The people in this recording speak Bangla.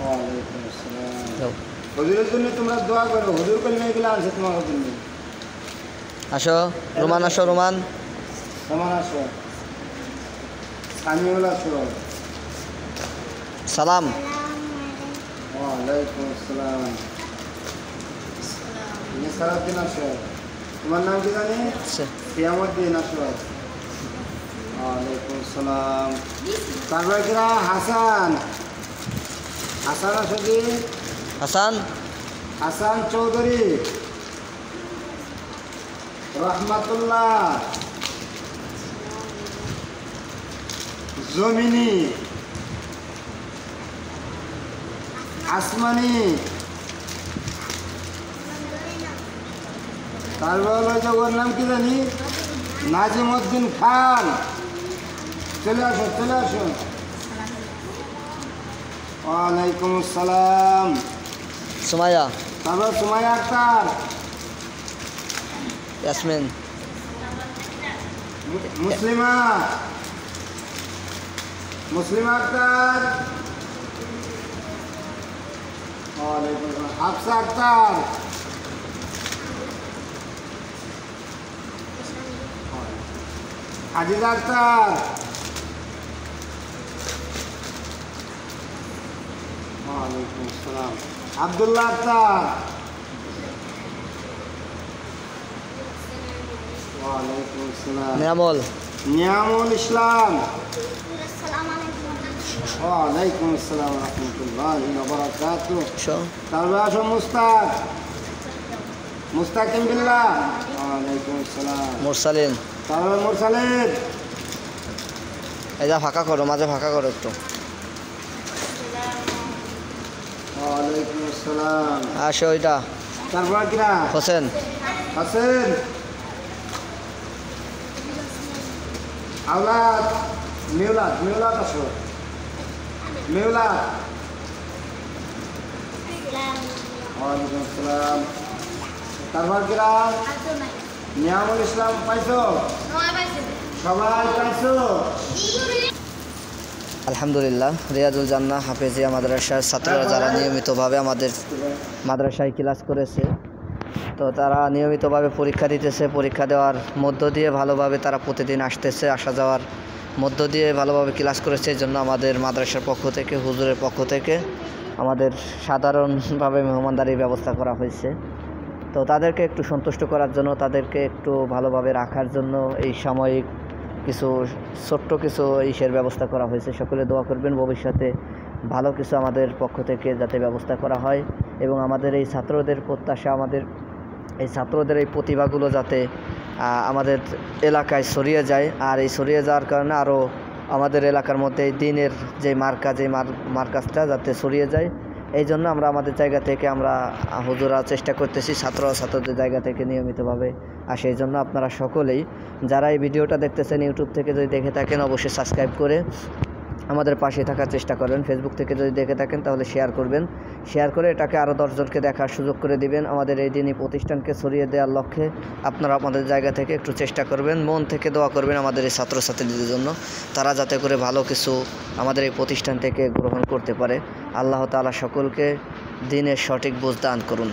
ওয়ালাইকুম আসসালাম। হুজুরের জন্য তোমরা দোয়া করো, হুজুর করলে এগুলো আছে তোমার জন্য। আসো রোমান, আসো রোমান, রোমান আসো, সামিউল আসো। সালাম। ওয়ালাইকুম আসসালাম। নিসারউদ্দিন আসো। তোমার নাম কি জানি? কিয়ামুদ্দিন আসো। ওয়ালাইকুম আসসালাম। তারপরে কিরা হাসান, হাসান আসো কি? হাসান, হাসান চৌধুরী, রহমাতুল্লাহ, জমিনী, আসমানি, তারপর ওর নাম কি জানি? নাজিমউদ্দিন খান। চলে আসো, চলে আসো। ওয়ালাইকুম আসসালাম। সুমাইয়া, তারপর সুমাইয়া আক্তার, ইয়াসমিন, মুসলিমা, মুসলিমা আক্তার। ওয়ালাইকুম আসসালাম। হাফসা আক্তার, আজিজা আক্তার, ওয়ালাইকুম আসসালাম। আব্দুল্লাহ আক্তার, ওয়ালাইকুম আসসালাম। নিয়ামল, নিয়ামুল ইসলাম, ওয়ালাইকুম আসসালাম রহমতুল্লাহি ওয়া বারাকাতুহু। আসো তারপরে আসো মুস্তাক, মুস্তাকিম বিল্লাহ, ওয়ালাইকুম আসসালাম। মুরসালিন। তারপরে মুরসালিন, এই যা ফাঁকা করো, মাঝে ফাঁকা করো একটু। ওয়ালাইকুম আসসালাম। আসো ওইটা তারপর কিরা? হোসেন, হাসেন, আওলাদ, মিউলাদ, মিউলাদ আসো, মিউলাদ, ওয়ালাইকুম আসসালাম। তারপর কিরা? নিয়ামুল ইসলাম পাইছো? সবাই পাইছো? আলহামদুলিল্লাহ। রিয়াজুল জান্নাহ হাফেজিয়া মাদ্রাসার ছাত্ররা যারা নিয়মিতভাবে আমাদের মাদ্রাসায় ক্লাস করেছে, তো তারা নিয়মিতভাবে পরীক্ষা দিতেছে। পরীক্ষা দেওয়ার মধ্য দিয়ে ভালোভাবে তারা প্রতিদিন আসতেছে, আসা যাওয়ার মধ্য দিয়ে ভালোভাবে ক্লাস করেছে। এই জন্য আমাদের মাদ্রাসার পক্ষ থেকে, হুজুরের পক্ষ থেকে আমাদের সাধারণভাবে মেহমানদারির ব্যবস্থা করা হয়েছে। তো তাদেরকে একটু সন্তুষ্ট করার জন্য, তাদেরকে একটু ভালোভাবে রাখার জন্য এই সাময়িক কিছু ছোট্ট কিছু ইসের ব্যবস্থা করা হয়েছে। সকলে দোয়া করবেন ভবিষ্যতে ভালো কিছু আমাদের পক্ষ থেকে যাতে ব্যবস্থা করা হয়, এবং আমাদের এই ছাত্রদের প্রত্যাশা, আমাদের এই ছাত্রদের এই প্রতিভাগুলো যাতে আমাদের এলাকায় ছড়িয়ে যায়। আর এই ছড়িয়ে যাওয়ার কারণে আরও আমাদের এলাকার মধ্যে এই দিনের যে মার্কাজ, এই মার্কাজটা যাতে ছড়িয়ে যায়, এই জন্য আমরা আমাদের জায়গা থেকে আমরা হুজুরা চেষ্টা করতেছি ছাত্রদের জায়গা থেকে নিয়মিতভাবে। আর সেই জন্য আপনারা সকলেই যারা এই ভিডিওটা দেখতেছেন ইউটিউব থেকে যদি দেখে থাকেন, অবশ্যই সাবস্ক্রাইব করে আমাদের পাশে থাকার চেষ্টা করবেন। ফেসবুক থেকে যদি দেখে থাকেন তাহলে শেয়ার করবেন, শেয়ার করে এটাকে আরও 10 জনকে দেখার সুযোগ করে দিবেন। আমাদের এই দিনই প্রতিষ্ঠানকে ছড়িয়ে দেওয়ার লক্ষ্যে আপনারা আমাদের জায়গা থেকে একটু চেষ্টা করবেন, মন থেকে দোয়া করবেন আমাদের এই ছাত্রছাত্রীদের জন্য, তারা যাতে করে ভালো কিছু আমাদের এই প্রতিষ্ঠান থেকে গ্রহণ করতে পারে। আল্লাহ তাআলা সকলকে দিনের সঠিক বুঝ দান করুন।